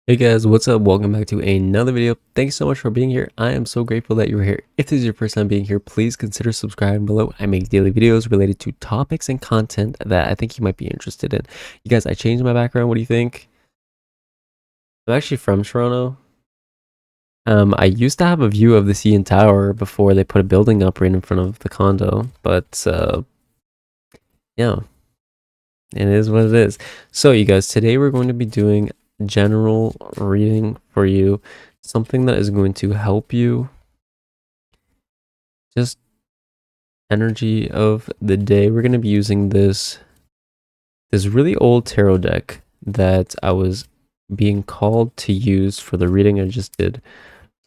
Hey guys, what's up? Welcome back to another video. Thanks so much for being here. I am so grateful that you're here. If this is your first time being here, please consider subscribing below. I make daily videos related to topics and content that I think you might be interested in. You guys, I changed my background. What do you think? I'm actually from Toronto. I used to have a view of the CN Tower before they put a building up right in front of the condo, but yeah, it is what it is. So you guys, today we're going to be doing general reading for you, something that is going to help you just energy of the day. We're going to be using this really old tarot deck that I was being called to use for the reading I just did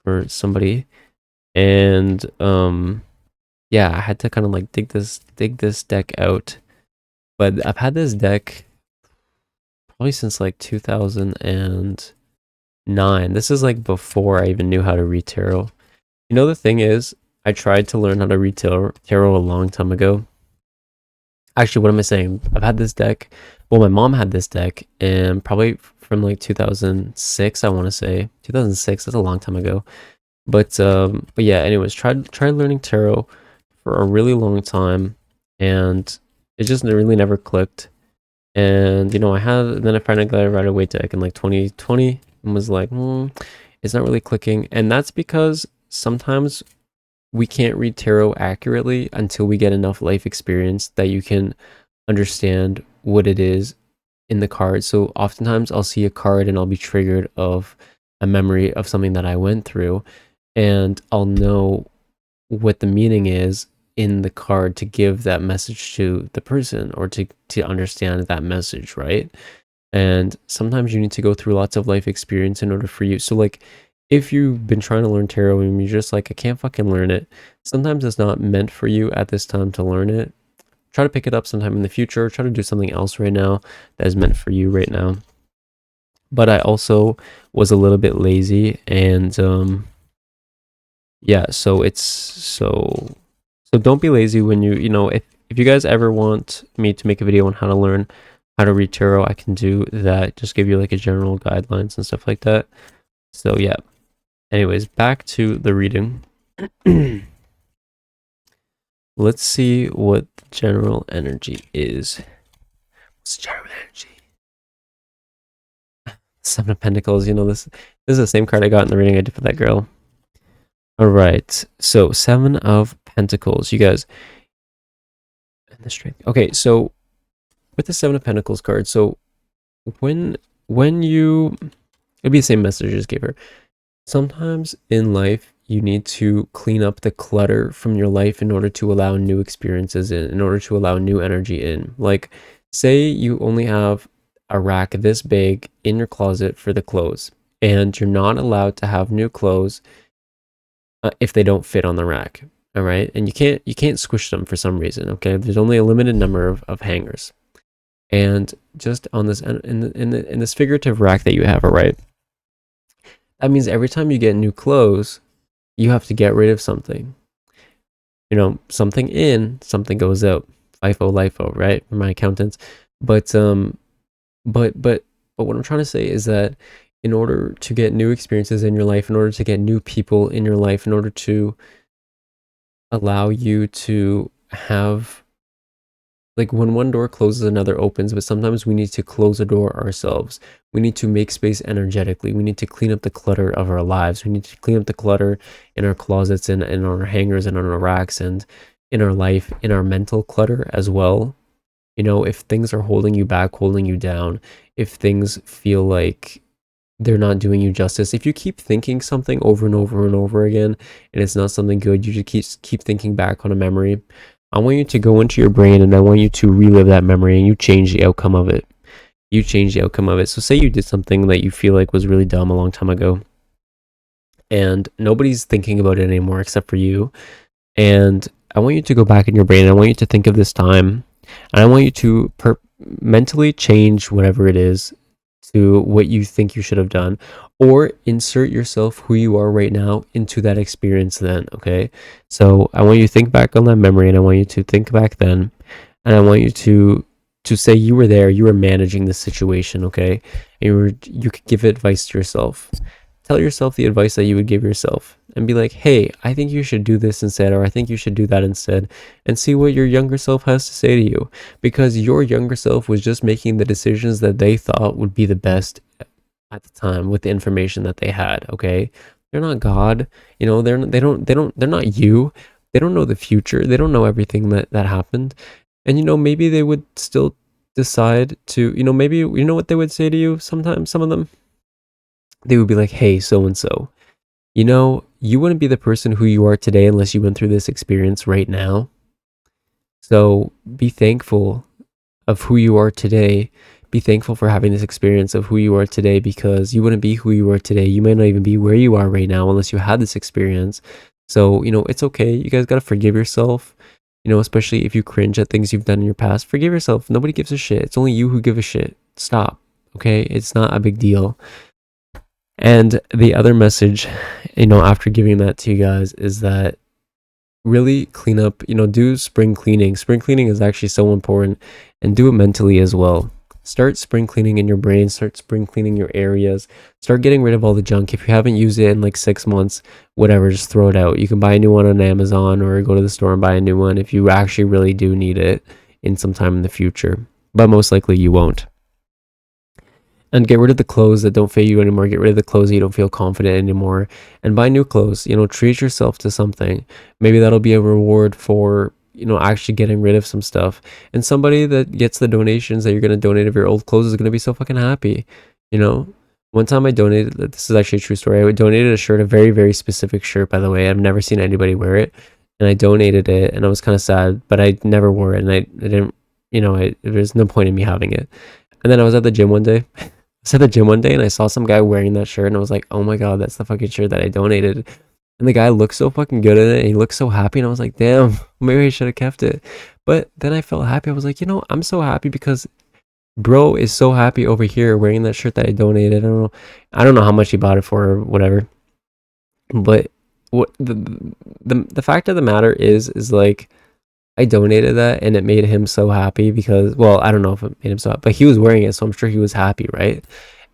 for somebody. And yeah, I had to kind of like dig this deck out. But I've had this deck probably since like 2009. This is like before I even knew how to read tarot. You know, the thing is, I tried to learn how to read tarot a long time ago. Actually, what am I saying? I've had this deck. Well, my mom had this deck, and probably from like 2006, I want to say 2006. That's a long time ago. But yeah. Anyways, tried learning tarot for a really long time, and it just really never clicked. And then I finally got a Rider Waite deck in like 2020, and was like, it's not really clicking. And that's because sometimes we can't read tarot accurately until we get enough life experience that you can understand what it is in the card. So oftentimes I'll see a card and I'll be triggered of a memory of something that I went through, and I'll know what the meaning is in the card to give that message to the person, or to understand that message, right? And sometimes you need to go through lots of life experience in order for you. So like, if you've been trying to learn tarot and you're just like, I can't fucking learn it, sometimes it's not meant for you at this time to learn it. Try to pick it up sometime in the future. Try to do something else right now that is meant for you right now. But I also was a little bit lazy, and yeah, so don't be lazy when if you guys ever want me to make a video on how to learn how to read tarot, I can do that. Just give you like a general guidelines and stuff like that. So yeah. Anyways, back to the reading. Let's see what the general energy is. What's the general energy? Seven of Pentacles. This is the same card I got in the reading I did for that girl. All right. So Seven of Pentacles, you guys. And the Strength. Okay, so with the Seven of Pentacles card, so when you, it'd be the same message I just gave her. Sometimes in life, you need to clean up the clutter from your life in order to allow new experiences in order to allow new energy in. Like, say you only have a rack this big in your closet for the clothes, and you're not allowed to have new clothes if they don't fit on the rack. All right, and you can't squish them for some reason. Okay, there's only a limited number of hangers, and just on this in this figurative rack that you have, all right. That means every time you get new clothes, you have to get rid of something. Something in, something goes out. FIFO, LIFO, right? For my accountants. But what I'm trying to say is that in order to get new experiences in your life, in order to get new people in your life, in order to allow you to have, like, when one door closes, another opens, but sometimes we need to close a door ourselves. We need to make space energetically. We need to clean up the clutter of our lives. We need to clean up the clutter in our closets and in our hangers and on our racks and in our life, in our mental clutter as well. If things are holding you back, holding you down, if things feel like they're not doing you justice, if you keep thinking something over and over and over again and it's not something good, you just keep thinking back on a memory, I want you to go into your brain and I want you to relive that memory, and you change the outcome of it. You change the outcome of it. So say you did something that you feel like was really dumb a long time ago, and nobody's thinking about it anymore except for you. And I want you to go back in your brain, and I want you to think of this time, and I want you to mentally change whatever it is to what you think you should have done, or insert yourself, who you are right now, into that experience then. Okay, so I want you to think back on that memory, and I want you to think back then, and I want you to say you were there, you were managing the situation, okay? And you could give advice to yourself. Tell yourself the advice that you would give yourself and be like, hey, I think you should do this instead, or I think you should do that instead, and see what your younger self has to say to you, because your younger self was just making the decisions that they thought would be the best at the time with the information that they had, okay? They're not God, you know, they're not you. They don't know the future. They don't know everything that happened. And you know, maybe they would still decide to, you know, maybe you know what they would say to you sometimes, some of them, they would be like, hey, so and so, you know, you wouldn't be the person who you are today unless you went through this experience right now. So be thankful of who you are today. Be thankful for having this experience of who you are today, because you wouldn't be who you are today. You might not even be where you are right now unless you had this experience. So, you know, it's okay. You guys got to forgive yourself, you know, especially if you cringe at things you've done in your past. Forgive yourself. Nobody gives a shit. It's only you who give a shit. Stop. Okay? It's not a big deal. And the other message, you know, after giving that to you guys, is that really clean up, you know, do spring cleaning. Spring cleaning is actually so important, and do it mentally as well. Start spring cleaning in your brain, start spring cleaning your areas, start getting rid of all the junk. If you haven't used it in like 6 months, whatever, just throw it out. You can buy a new one on Amazon or go to the store and buy a new one if you actually really do need it in some time in the future, but most likely you won't. And get rid of the clothes that don't fit you anymore. Get rid of the clothes that you don't feel confident anymore, and buy new clothes. You know, treat yourself to something. Maybe that'll be a reward for, you know, actually getting rid of some stuff. And somebody that gets the donations that you're going to donate of your old clothes is going to be so fucking happy. You know, one time I donated, this is actually a true story. I donated a shirt, a very, very specific shirt, by the way. I've never seen anybody wear it. And I donated it, and I was kind of sad, but I never wore it. And I didn't, you know, there's no point in me having it. And then I was at the gym one day. And I saw some guy wearing that shirt, and I was like, oh my god, that's the fucking shirt that I donated. And the guy looked so fucking good in it, and he looked so happy, and I was like, damn, maybe I should have kept it. But then I felt happy. I was like, you know, I'm so happy because bro is so happy over here wearing that shirt that I donated. I don't know how much he bought it for or whatever. But what the fact of the matter is like, I donated that and it made him so happy because, well, I don't know if it made him so happy, but he was wearing it, so I'm sure he was happy, right?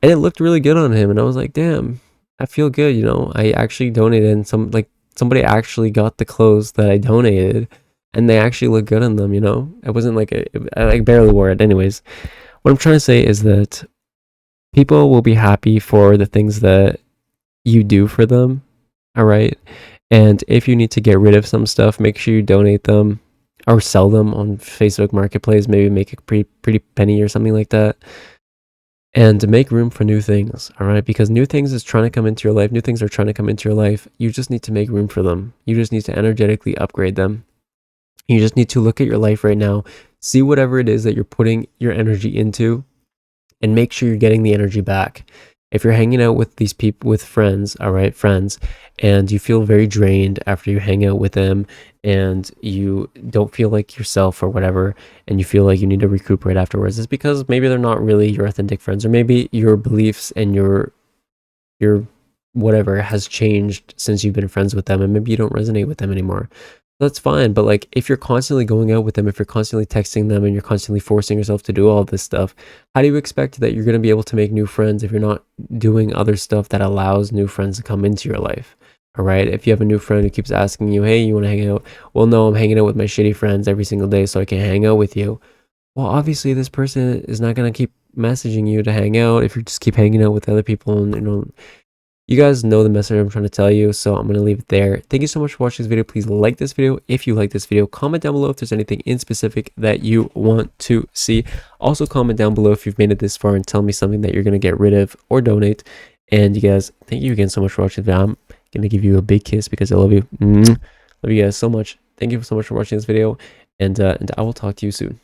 And it looked really good on him, and I was like, damn, I feel good, you know? I actually donated, and somebody actually got the clothes that I donated, and they actually look good on them, you know? It wasn't like I like barely wore it. Anyways, what I'm trying to say is that people will be happy for the things that you do for them, all right? And if you need to get rid of some stuff, make sure you donate them or sell them on Facebook Marketplace, maybe make a pretty penny or something like that. And make room for new things, all right? Because new things is trying to come into your life. New things are trying to come into your life. You just need to make room for them. You just need to energetically upgrade them. You just need to look at your life right now, see whatever it is that you're putting your energy into, and make sure you're getting the energy back. If you're hanging out with these people, with friends, all right, friends, and you feel very drained after you hang out with them, and you don't feel like yourself or whatever, and you feel like you need to recuperate afterwards, it's because maybe they're not really your authentic friends, or maybe your beliefs and your whatever has changed since you've been friends with them, and maybe you don't resonate with them anymore. That's fine. But like, if you're constantly going out with them, if you're constantly texting them, and you're constantly forcing yourself to do all this stuff, how do you expect that you're going to be able to make new friends if you're not doing other stuff that allows new friends to come into your life? All right. If you have a new friend who keeps asking you, hey, you want to hang out? Well, no, I'm hanging out with my shitty friends every single day, so I can't hang out with you. Well, obviously this person is not going to keep messaging you to hang out if you just keep hanging out with other people. And, you know, you guys know the message I'm trying to tell you, so I'm going to leave it there. Thank you so much for watching this video. Please like this video if you like this video. Comment down below if there's anything in specific that you want to see. Also, comment down below if you've made it this far and tell me something that you're going to get rid of or donate. And you guys, thank you again so much for watching this video. I'm going to give you a big kiss because I love you. Love you guys so much. Thank you so much for watching this video, and I will talk to you soon.